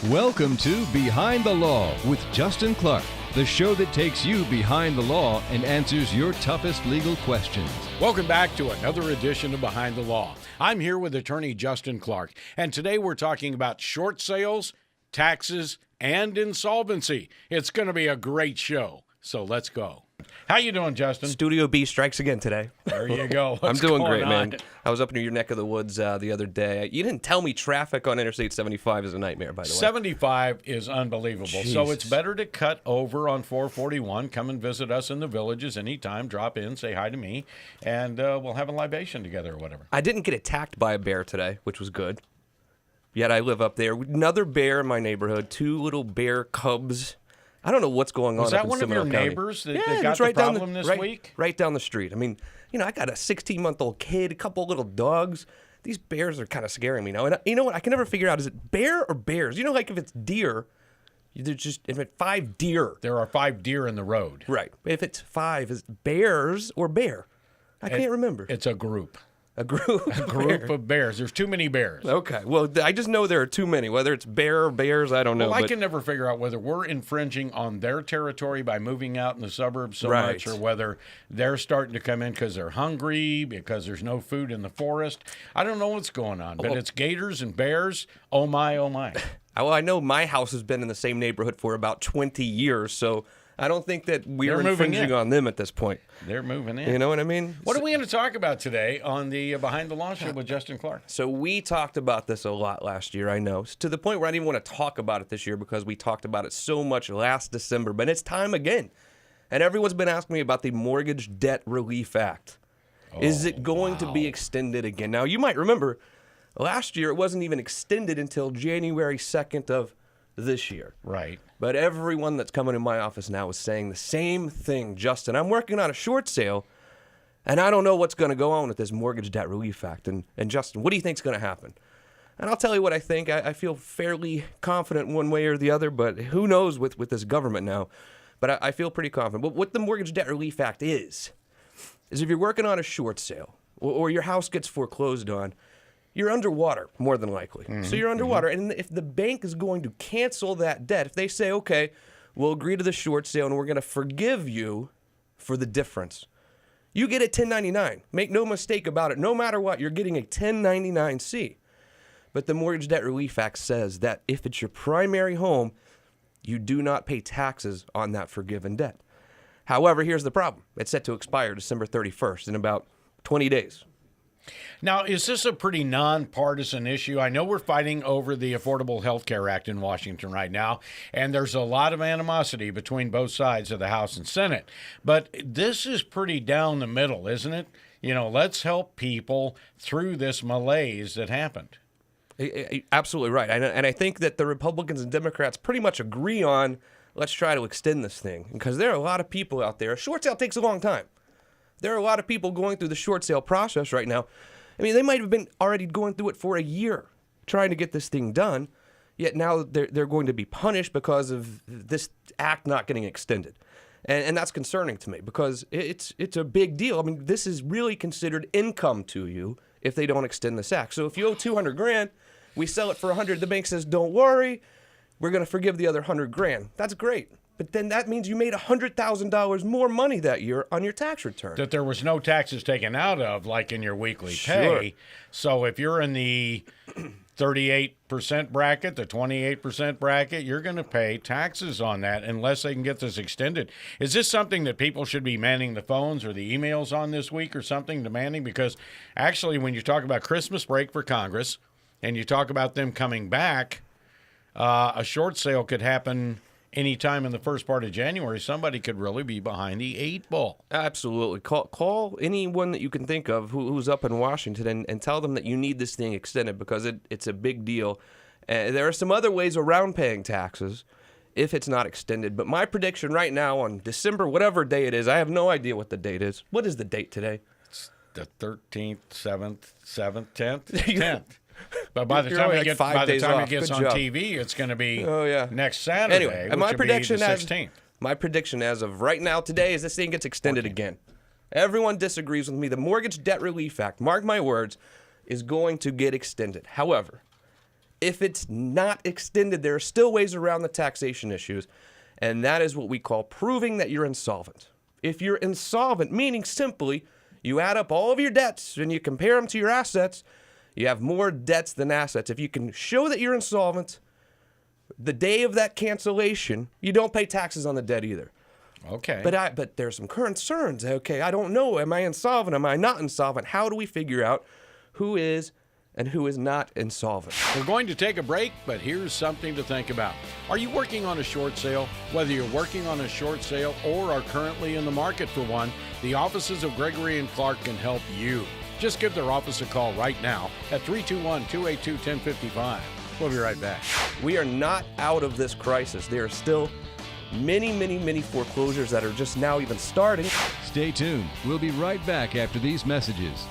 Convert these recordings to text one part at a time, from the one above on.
Welcome to Behind the Law with Justin Clark, the show that takes you behind the law and answers your toughest legal questions. Welcome back to another edition of Behind the Law. I'm here with attorney Justin Clark, and today we're talking about short sales, taxes, and insolvency. It's going to be a great show, so let's go. How you doing, Justin? Studio B strikes again today. There you go. I'm doing great, on? man. I was up near your neck of the woods the other day. You didn't tell me traffic on Interstate 75 is a nightmare, by the way. 75 is unbelievable. Jeez. So it's better to cut over on 441. Come and visit us in the villages anytime. Drop in, say hi to me, and we'll have a libation together or whatever. I didn't get attacked by a bear today, which was good. Yet I live up there. Another bear in my neighborhood. 2 little bear cubs. I don't know what's going on. Was that up in one of your Seminole County. neighbors that Yeah, got it's the right down problem this right, week? Right down the street. I mean, I got a 16-month-old kid, a couple little dogs. These bears are kind of scaring me now. And you know what? I can never figure out, is it bear or bears? You know, like if it's deer, there's just, if it's 5 deer. There are 5 deer in the road. Right. If it's 5, is it bears or bear? I can't remember. It's a group. A group. A group of bears. There's too many bears. Okay. Well, I just know there are too many. Whether it's bear or bears, I don't know. Well, I but can never figure out whether we're infringing on their territory by moving out in the suburbs so Right. much, or whether they're starting to come in because they're hungry, because there's no food in the forest. I don't know what's going on, but it's gators and bears. Oh, my, oh, my. Well, I know my house has been in the same neighborhood for about 20 years, so I don't think that we're They're moving infringing in. on them at this point. They're moving in. You know what I mean? What are we going to talk about today on the Behind the Law Show with Justin Clark? So we talked about this a lot last year, I know, to the point where I didn't even want to talk about it this year because we talked about it so much last December, but it's time again. And everyone's been asking me about the Mortgage Debt Relief Act. Is it going to be extended again? Now, you might remember last year it wasn't even extended until January 2nd of this year. Right. But everyone that's coming in my office now is saying the same thing. Justin, I'm working on a short sale, and I don't know what's going to go on with this Mortgage Debt Relief Act. And Justin, what do you think's going to happen? And I'll tell you what I think. I feel fairly confident one way or the other, but who knows with this government now. But I feel pretty confident. But what the Mortgage Debt Relief Act is if you're working on a short sale or your house gets foreclosed on, you're underwater, more than likely. So you're underwater. And if the bank is going to cancel that debt, if they say, okay, we'll agree to the short sale and we're going to forgive you for the difference, you get a 1099. Make no mistake about it. No matter what, you're getting a 1099-C. But the Mortgage Debt Relief Act says that if it's your primary home, you do not pay taxes on that forgiven debt. However, here's the problem. It's set to expire December 31st in about 20 days. Now, is this a pretty nonpartisan issue? I know we're fighting over the Affordable Health Care Act in Washington right now, and there's a lot of animosity between both sides of the House and Senate. But this is pretty down the middle, isn't it? You know, let's help people through this malaise that happened. Absolutely right. And I think that the Republicans and Democrats pretty much agree on, let's try to extend this thing. Because there are a lot of people out there. A short sale takes a long time. There are a lot of people going through the short sale process right now. I mean, they might have been already going through it for a year trying to get this thing done, yet now they're going to be punished because of this act not getting extended. And that's concerning to me because it's a big deal. I mean, this is really considered income to you if they don't extend this act. So if you owe $200,000, we sell it for $100,000. The bank says, don't worry, we're going to forgive the other $100,000. That's great. But then that means you made $100,000 more money that year on your tax return. That there was no taxes taken out of, like in your weekly pay. So if you're in the 38% bracket, the 28% bracket, you're going to pay taxes on that unless they can get this extended. Is this something that people should be manning the phones or the emails on this week or something, demanding? Because actually, when you talk about Christmas break for Congress and you talk about them coming back, a short sale could happen anytime in the first part of January. Somebody could really be behind the 8 ball. Absolutely. Call anyone that you can think of who's up in Washington and tell them that you need this thing extended because it's a big deal. There are some other ways around paying taxes if it's not extended. But my prediction right now on December, whatever day it is, I have no idea what the date is. What is the date today? It's the 13th, 7th, 10th, 10th. But by the time it gets on TV, it's going to be next Saturday, anyway, which my would prediction be the 16th. My prediction as of right now today is this thing gets extended again. Everyone disagrees with me. The Mortgage Debt Relief Act, mark my words, is going to get extended. However, If it's not extended, there are still ways around the taxation issues, and that is what we call proving that you're insolvent. If you're insolvent, meaning simply you add up all of your debts and you compare them to your assets, you have more debts than assets. If you can show that you're insolvent, the day of that cancellation, you don't pay taxes on the debt either. Okay. But there's some concerns. Okay, I don't know. Am I insolvent? Am I not insolvent? How do we figure out who is and who is not insolvent? We're going to take a break, but here's something to think about. Are you working on a short sale? Whether you're working on a short sale or are currently in the market for one, the offices of Gregory and Clark can help you. Just give their office a call right now at 321-282-1055. We'll be right back. We are not out of this crisis. There are still many foreclosures that are just now even starting. Stay tuned. We'll be right back after these messages.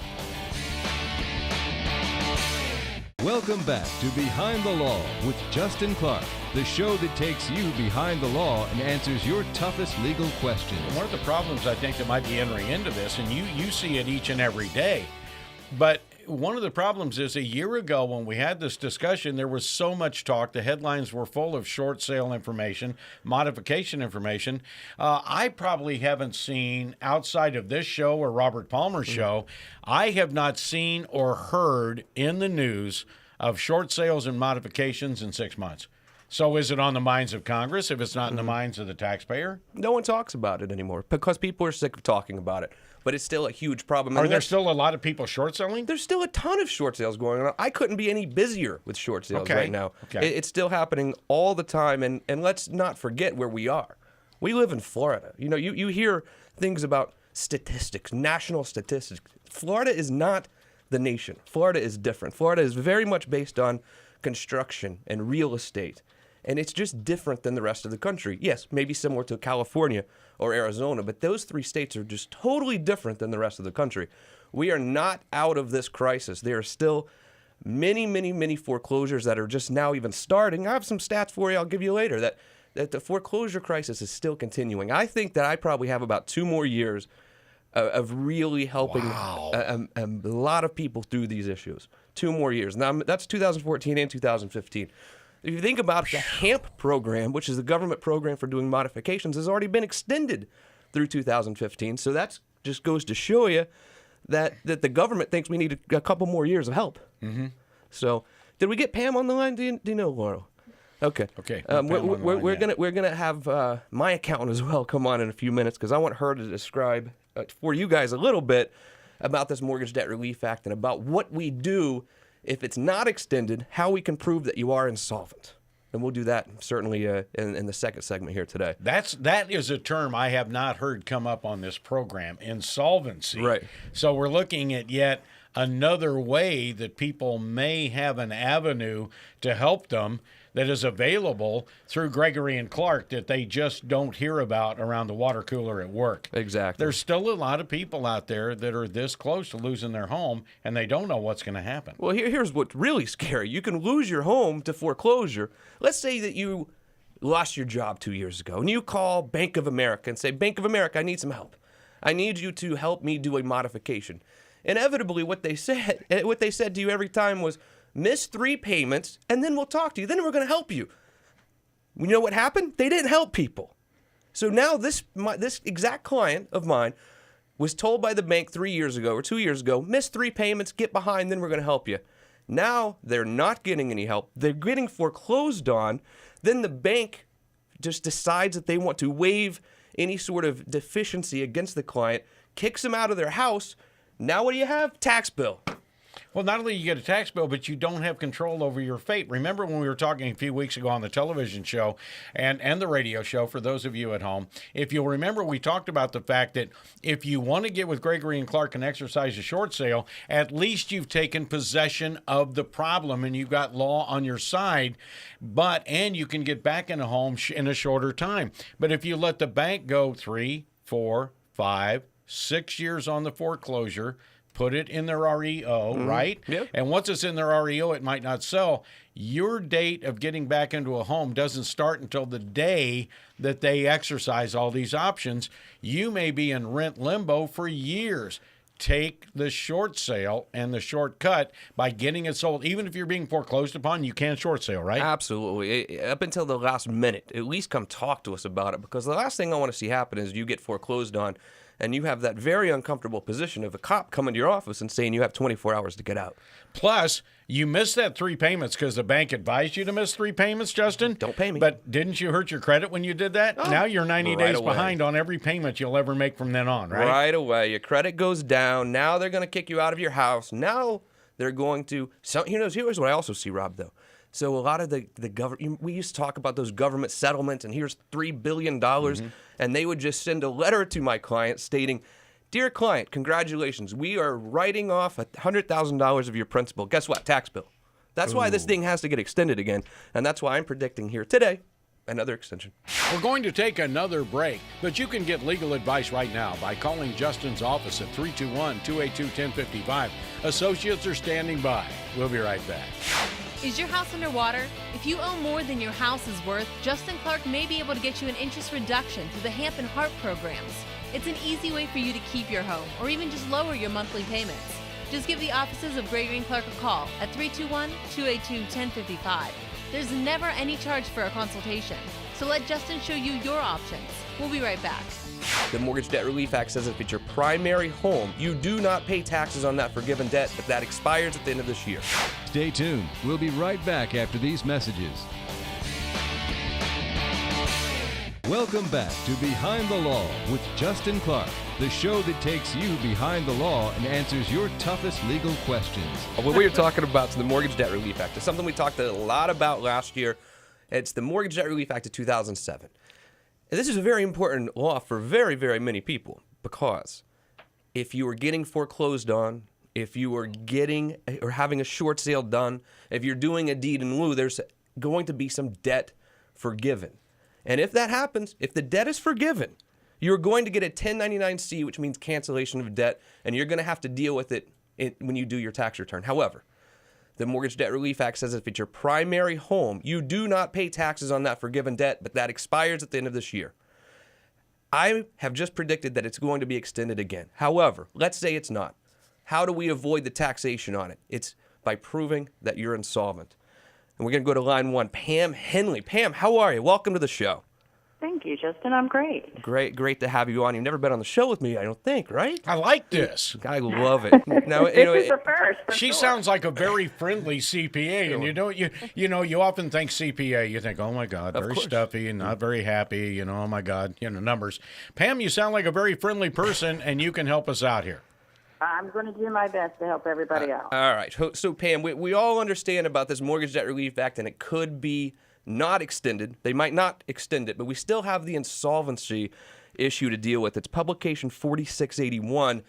Welcome back to Behind the Law with Justin Clark, the show that takes you behind the law and answers your toughest legal questions. One of the problems I think that might be entering into this, and you see it each and every day, but one of the problems is a year ago when we had this discussion, there was so much talk. The headlines were full of short sale information, modification information. I probably haven't seen, outside of this show or Robert Palmer's show, I have not seen or heard in the news of short sales and modifications in 6 months. So is it on the minds of Congress if it's not in the minds of the taxpayer? No one talks about it anymore because people are sick of talking about it. But it's still a huge problem. Are there still a lot of people short selling? There's still a ton of short sales going on. I couldn't be any busier with short sales right now. Okay. It's still happening all the time. And let's not forget where we are. We live in Florida. You know, you hear things about statistics, national statistics. Florida is not the nation. Florida is different. Florida is very much based on construction and real estate. And it's just different than the rest of the country. Yes, maybe similar to California or Arizona, but those three states are just totally different than the rest of the country. We are not out of this crisis. There are still many foreclosures that are just now even starting. I have some stats for you I'll give you later that the foreclosure crisis is still continuing. I think that I probably have about 2 more years of really helping a lot of people through these issues. 2 more years. Now, that's 2014 and 2015. If you think about the HAMP program, which is the government program for doing modifications, has already been extended through 2015. So that just goes to show you that the government thinks we need a couple more years of help. Mm-hmm. So, did we get Pam on the line? Do you know, Laurel? Okay. Okay. We're gonna have my accountant as well come on in a few minutes because I want her to describe for you guys a little bit about this Mortgage Debt Relief Act and about what we do if it's not extended, how we can prove that you are insolvent. And we'll do that certainly in the second segment here today. That is a term I have not heard come up on this program, insolvency. Right. So we're looking at yet another way that people may have an avenue to help them that is available through Gregory and Clark that they just don't hear about around the water cooler at work. Exactly. There's still a lot of people out there that are this close to losing their home, and they don't know what's going to happen. Well, here's what's really scary. You can lose your home to foreclosure. Let's say that you lost your job 2 years ago, and you call Bank of America and say, Bank of America, I need some help. I need you to help me do a modification. Inevitably, what they said to you every time was, miss 3 payments, and then we'll talk to you. Then we're going to help you. You know what happened? They didn't help people. So now this exact client of mine was told by the bank 3 years ago or 2 years ago, miss 3 payments, get behind, then we're going to help you. Now they're not getting any help. They're getting foreclosed on. Then the bank just decides that they want to waive any sort of deficiency against the client, kicks them out of their house. Now what do you have? Tax bill. Well, not only do you get a tax bill, but you don't have control over your fate. Remember when we were talking a few weeks ago on the television show and the radio show, for those of you at home, if you'll remember, we talked about the fact that if you want to get with Gregory and Clark and exercise a short sale, at least you've taken possession of the problem and you've got law on your side, and you can get back in a home in a shorter time. But if you let the bank go 3, 4, 5, 6 years on the foreclosure, put it in their REO, right? Yep. And once it's in their REO, it might not sell. Your date of getting back into a home doesn't start until the day that they exercise all these options. You may be in rent limbo for years. take the short sale and the shortcut by getting it sold. Even if you're being foreclosed upon, you can short sale, right? Absolutely. Up until the last minute, at least come talk to us about it, because the last thing I want to see happen is you get foreclosed on and you have that very uncomfortable position of a cop coming to your office and saying you have 24 hours to get out. Plus, you missed that 3 payments because the bank advised you to miss 3 payments, Justin. Don't pay me. But didn't you hurt your credit when you did that? Now you're 90 right days away. behind on every payment you'll ever make from then on, right? Right away. Your credit goes down. Now they're going to kick you out of your house. Now they're going to... So, here's what I also see, Rob, though. So a lot of the government... We used to talk about those government settlements, and here's $3 billion, and they would just send a letter to my client stating... Dear client, congratulations. We are writing off $100,000 of your principal. Guess what? Tax bill. That's why this thing has to get extended again. And that's why I'm predicting here today another extension. We're going to take another break, but you can get legal advice right now by calling Justin's office at 321-282-1055. Associates are standing by. We'll be right back. Is your house underwater? If you owe more than your house is worth, Justin Clark may be able to get you an interest reduction through the HAMP and HARP programs. It's an easy way for you to keep your home or even just lower your monthly payments. Just give the offices of Gregory and Clark a call at 321-282-1055. There's never any charge for a consultation, so let Justin show you your options. We'll be right back. The Mortgage Debt Relief Act says if it's your primary home, you do not pay taxes on that forgiven debt, but that expires at the end of this year. Stay tuned. We'll be right back after these messages. Welcome back to Behind the Law with Justin Clark, the show that takes you behind the law and answers your toughest legal questions. What we were talking about is the Mortgage Debt Relief Act. It's something we talked a lot about last year. It's the Mortgage Debt Relief Act of 2007. And this is a very important law for very, very many people, because if you are getting foreclosed on, if you are getting or having a short sale done, if you're doing a deed in lieu, there's going to be some debt forgiven. And if that happens, if the debt is forgiven, you're going to get a 1099-C, which means cancellation of debt, and you're going to have to deal with it when you do your tax return. However, the Mortgage Debt Relief Act says if it's your primary home, you do not pay taxes on that forgiven debt, but that expires at the end of this year. I have just predicted that it's going to be extended again. However, let's say it's not. How do we avoid the taxation on it? It's by proving that you're insolvent. And we're going to go to line 1, Pam Henley. Pam, how are you? Welcome to the show. Thank you, Justin. I'm great. Great to have you on. You've never been on the show with me, I don't think, right? I like this. I love it. Now, This is the first. For She sure. sounds like a very friendly CPA, and you often think CPA, you think, oh my God, very course. stuffy and not very happy, oh my God, numbers. Pam, you sound like a very friendly person, and you can help us out here. I'm going to do my best to help everybody out. All right. So, Pam, we all understand about this Mortgage Debt Relief Act, and it could be not extended. They might not extend it, but we still have the insolvency issue to deal with. It's Publication 4681.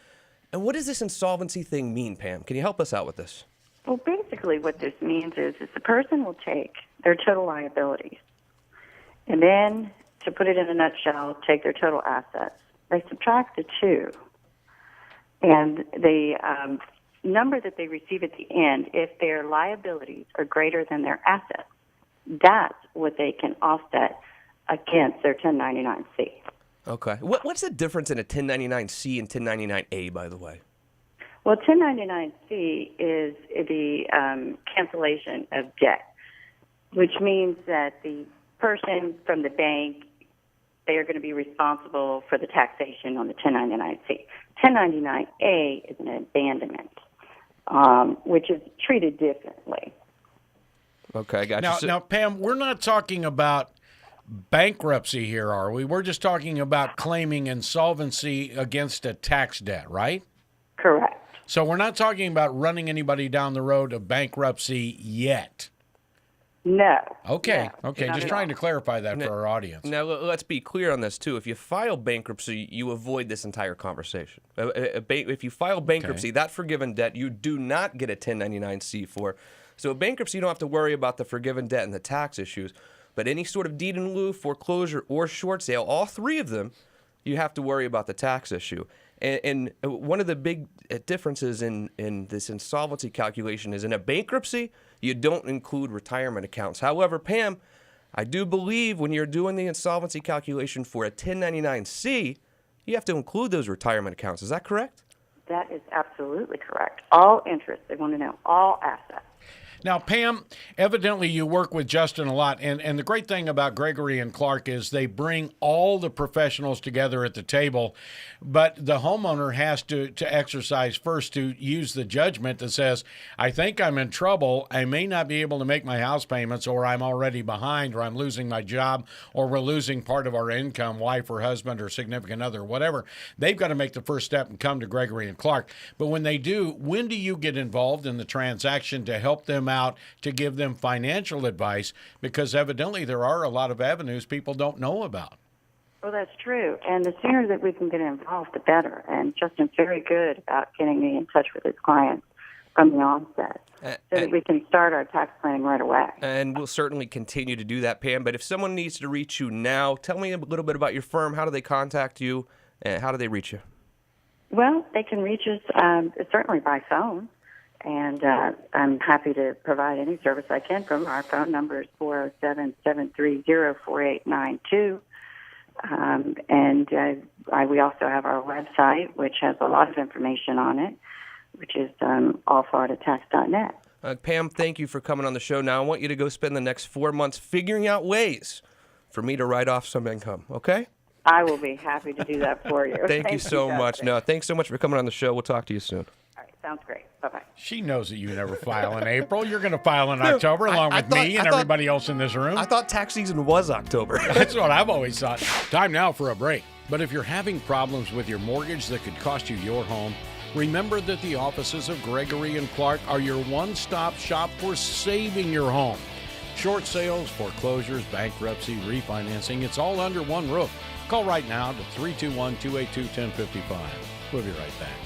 And what does this insolvency thing mean, Pam? Can you help us out with this? Well, basically what this means is the person will take their total liabilities and then, to put it in a nutshell, take their total assets. They subtract the two. And the number that they receive at the end, if their liabilities are greater than their assets, that's what they can offset against their 1099-C. Okay. What's the difference in a 1099-C and 1099-A, by the way? Well, 1099-C is the cancellation of debt, which means that the person from the bank, they are going to be responsible for the taxation on the 1099-C. 1099-A is an abandonment, which is treated differently. Okay, gotcha. Now, Pam, we're not talking about bankruptcy here, are we? We're just talking about claiming insolvency against a tax debt, right? Correct. So we're not talking about running anybody down the road of bankruptcy yet. No. Okay, No, okay. not Just at trying all. to clarify that for our audience. Now, let's be clear on this, too. If you file bankruptcy, you avoid this entire conversation. If you file bankruptcy, that forgiven debt, you do not get a 1099-C for. So a bankruptcy, you don't have to worry about the forgiven debt and the tax issues. But any sort of deed in lieu, foreclosure, or short sale, all three of them, you have to worry about the tax issue. And one of the big differences in this insolvency calculation is in a bankruptcy, you don't include retirement accounts. However, Pam, I do believe when you're doing the insolvency calculation for a 1099-C, you have to include those retirement accounts. Is that correct? That is absolutely correct. All interest. They want to know all assets. Now, Pam, evidently you work with Justin a lot, and the great thing about Gregory and Clark is they bring all the professionals together at the table, but the homeowner has to exercise first to use the judgment that says, I think I'm in trouble, I may not be able to make my house payments, or I'm already behind, or I'm losing my job, or we're losing part of our income, wife or husband or significant other, whatever. They've got to make the first step and come to Gregory and Clark. But when they do, when do you get involved in the transaction to help them out, to give them financial advice, because evidently there are a lot of avenues people don't know about? Well, that's true. And the sooner that we can get involved, the better. And Justin's very good about getting me in touch with his clients from the onset so that we can start our tax planning right away. And we'll certainly continue to do that, Pam. But if someone needs to reach you now, tell me a little bit about your firm. How do they contact you? And how do they reach you? Well, they can reach us certainly by phone. And I'm happy to provide any service I can from our phone number is 407-730-4892. We also have our website, which has a lot of information on it, which is allfloridatax.net. Pam, thank you for coming on the show. Now I want you to go spend the next 4 months figuring out ways for me to write off some income, okay? I will be happy to do that for you. Thank you so much. No, thanks so much for coming on the show. We'll talk to you soon. All right, sounds great. Bye-bye. She knows that you never file in April. You're going to file in October along with me and everybody else in this room. I thought tax season was October. That's what I've always thought. Time now for a break. But if you're having problems with your mortgage that could cost you your home, remember that the offices of Gregory and Clark are your one-stop shop for saving your home. Short sales, foreclosures, bankruptcy, refinancing, it's all under one roof. Call right now to 321-282-1055. We'll be right back.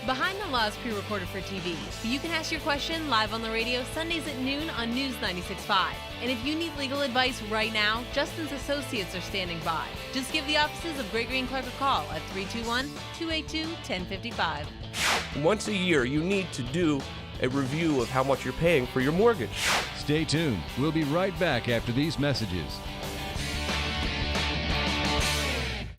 Behind the Law is pre-recorded for TV, so you can ask your question live on the radio Sundays at noon on News 96.5. And if you need legal advice right now, Justin's associates are standing by. Just give the offices of Gregory and Clark a call at 321-282-1055. Once a year, you need to do a review of how much you're paying for your mortgage. Stay tuned. We'll be right back after these messages.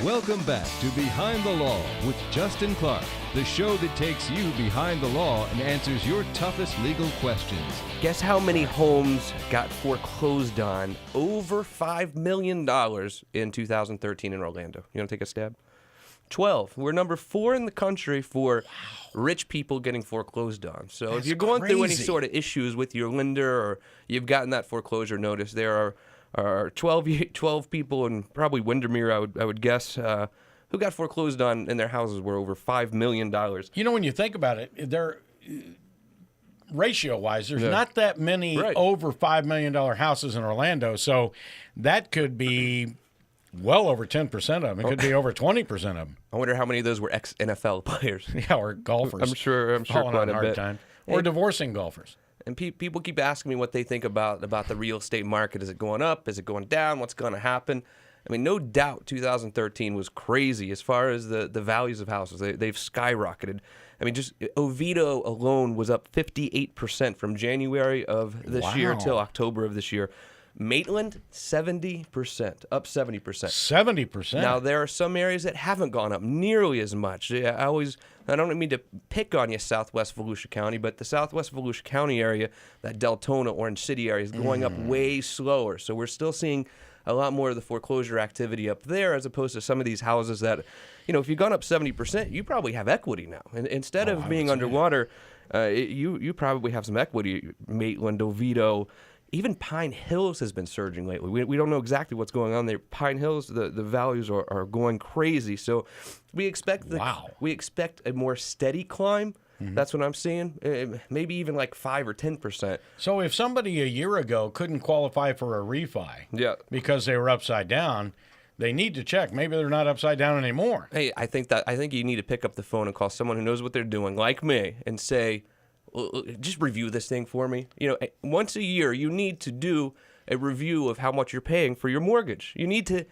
Welcome back to Behind the Law with Justin Clark, the show that takes you behind the law and answers your toughest legal questions. Guess how many homes got foreclosed on over $5 million in 2013 in Orlando? You want to take a stab? 12. We're number 4 in the country for rich people getting foreclosed on. So if you're going through any sort of issues with your lender or you've gotten that foreclosure notice, there are 12 people, and probably Windermere, I would guess, who got foreclosed on in their houses were over $5 million. You know, when you think about it, ratio-wise, there's not that many over $5 million houses in Orlando, so that could be well over 10% of them. It could be over 20% of them. I wonder how many of those were ex-NFL players. Yeah, or golfers. I'm sure falling quite on a hard bit. time. Or divorcing golfers. And people keep asking me what they think about the real estate market. Is it going up? Is it going down? What's going to happen? I mean, no doubt 2013 was crazy as far as the values of houses. They've skyrocketed. I mean, just Oviedo alone was up 58% from January of this year till October of this year. Maitland, 70%, up 70%. 70%? Now, there are some areas that haven't gone up nearly as much. I don't mean to pick on you, Southwest Volusia County, but the Southwest Volusia County area, that Deltona, Orange City area, is going up way slower. So we're still seeing a lot more of the foreclosure activity up there as opposed to some of these houses that, you know, if you've gone up 70%, you probably have equity now. And instead of being underwater, you probably have some equity. Maitland, Oviedo, even Pine Hills has been surging lately. We don't know exactly what's going on there. Pine Hills, the values are going crazy. So we expect a more steady climb. Mm-hmm. That's what I'm seeing. Maybe even like 5 or 10%. So if somebody a year ago couldn't qualify for a refi because they were upside down, they need to check. Maybe they're not upside down anymore. Hey, I think you need to pick up the phone and call someone who knows what they're doing, like me, and say, just review this thing for me. You know, once a year, you need to do a review of how much you're paying for your mortgage. You need to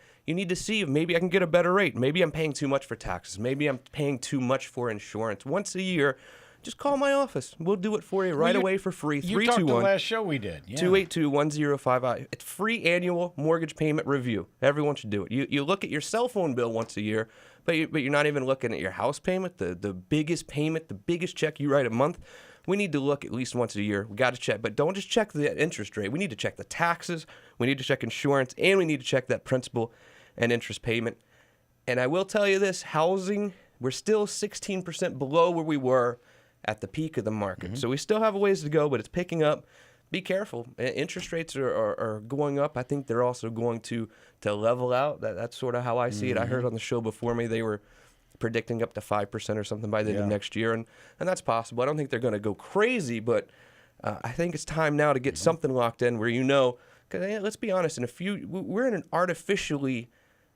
see if maybe I can get a better rate. Maybe I'm paying too much for taxes. Maybe I'm paying too much for insurance. Once a year, just call my office. We'll do it for you right away for free. You talked the last show we did. Yeah. 282-1055. It's free annual mortgage payment review. Everyone should do it. You look at your cell phone bill once a year, but you're not even looking at your house payment, the biggest payment, the biggest check you write a month. We need to look at least once a year. We got to check, but don't just check the interest rate. We need to check the taxes. We need to check insurance, and we need to check that principal and interest payment. And I will tell you this, housing, we're still 16% below where we were at the peak of the market. So we still have a ways to go, but it's picking up. Be careful. Interest rates are going up. I think they're also going to level out. That's sort of how I see it. I heard on the show before me they were predicting up to 5% or something by the end of next year, and that's possible. I don't think they're going to go crazy, but I think it's time now to get something locked in where because let's be honest, we're in an artificially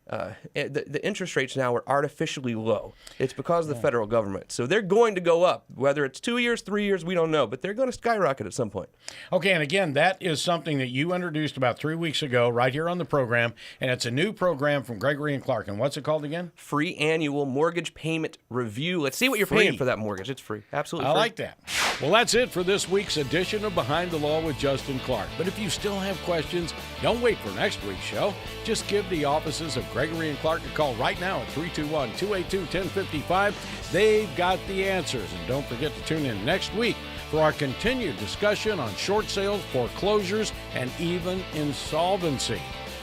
the interest rates now are artificially low. It's because of the federal government. So they're going to go up. Whether it's 2 years, 3 years, we don't know. But they're going to skyrocket at some point. Okay, and again, that is something that you introduced about 3 weeks ago right here on the program. And it's a new program from Gregory and Clark. And what's it called again? Free annual mortgage payment review. Let's see what you're paying for that mortgage. It's free. Absolutely free. I like that. Well, that's it for this week's edition of Behind the Law with Justin Clark. But if you still have questions, don't wait for next week's show. Just give the offices of Gregory and Clark a call right now at 321-282-1055. They've got the answers. And don't forget to tune in next week for our continued discussion on short sales, foreclosures, and even insolvency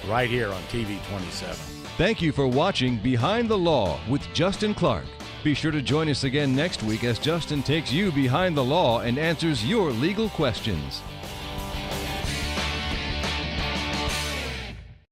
right here on TV 27. Thank you for watching Behind the Law with Justin Clark. Be sure to join us again next week as Justin takes you behind the law and answers your legal questions.